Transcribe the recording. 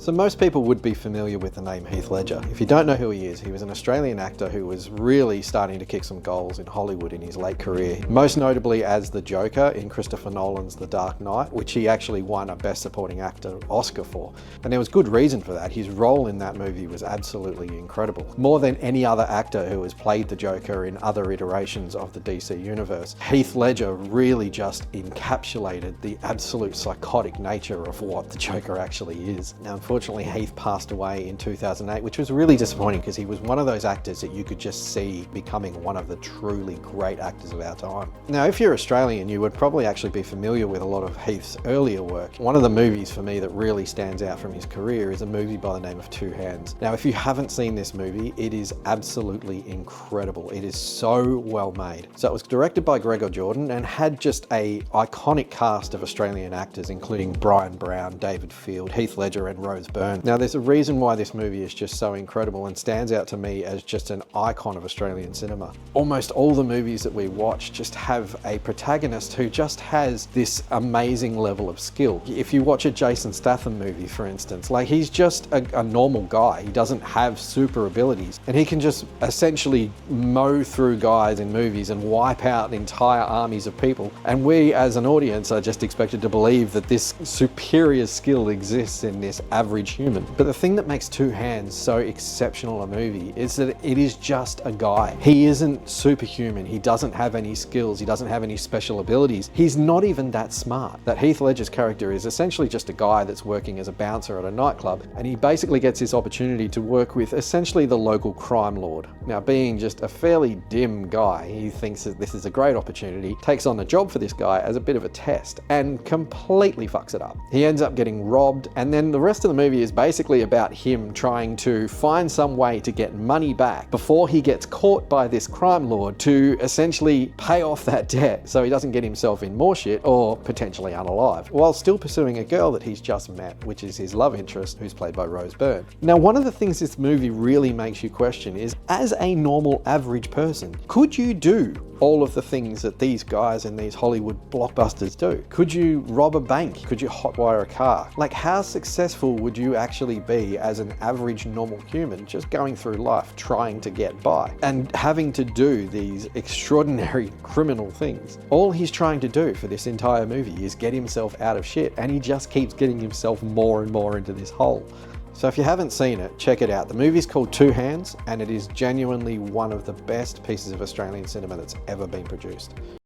So most people would be familiar with the name Heath Ledger. If you don't know who he was an Australian actor who was really starting to kick some goals in Hollywood in his late career. Most notably as the Joker in Christopher Nolan's The Dark Knight, which he actually won a Best Supporting Actor Oscar for. And there was good reason for that. His role in that movie was absolutely incredible. More than any other actor who has played the Joker in other iterations of the DC universe, Heath Ledger really just encapsulated the absolute psychotic nature of what the Joker actually is. Now, unfortunately, Heath passed away in 2008, which was really disappointing because he was one of those actors that you could just see becoming one of the truly great actors of our time. Now, if you're Australian, you would probably actually be familiar with a lot of Heath's earlier work. One of the movies for me that really stands out from his career is a movie by the name of Two Hands. Now, if you haven't seen this movie, it is absolutely incredible. It is so well made. So it was directed by Gregor Jordan and had just a iconic cast of Australian actors, including Brian Brown, David Field, Heath Ledger, and Rose Byrne. Now, there's a reason why this movie is just so incredible and stands out to me as just an icon of Australian cinema. Almost all the movies that we watch just have a protagonist who just has this amazing level of skill. If you watch a Jason Statham movie, for instance, like, he's just a normal guy. He doesn't have super abilities, and he can just essentially mow through guys in movies and wipe out entire armies of people. And we as an audience are just expected to believe that this superior skill exists in this average human. But the thing that makes Two Hands so exceptional a movie is that it is just a guy. He isn't superhuman. He doesn't have any skills. He doesn't have any special abilities. He's not even that smart. That Heath Ledger's character is essentially just a guy that's working as a bouncer at a nightclub, and he basically gets this opportunity to work with essentially the local crime lord. Now, being just a fairly dim guy, he thinks that this is a great opportunity, takes on the job for this guy as a bit of a test, and completely fucks it up. He ends up getting robbed, and then the rest of the movie is basically about him trying to find some way to get money back before he gets caught by this crime lord to essentially pay off that debt so he doesn't get himself in more shit or potentially unalive, while still pursuing a girl that he's just met, which is his love interest, who's played by Rose Byrne. Now, one of the things this movie really makes you question is, as a normal average person, could you do all of the things that these guys in these Hollywood blockbusters do? Could you rob a bank? Could you hotwire a car? Like, how successful would you actually be as an average normal human just going through life trying to get by and having to do these extraordinary criminal things? All he's trying to do for this entire movie is get himself out of shit, and he just keeps getting himself more and more into this hole. So if you haven't seen it, check it out. The movie's called Two Hands, and it is genuinely one of the best pieces of Australian cinema that's ever been produced.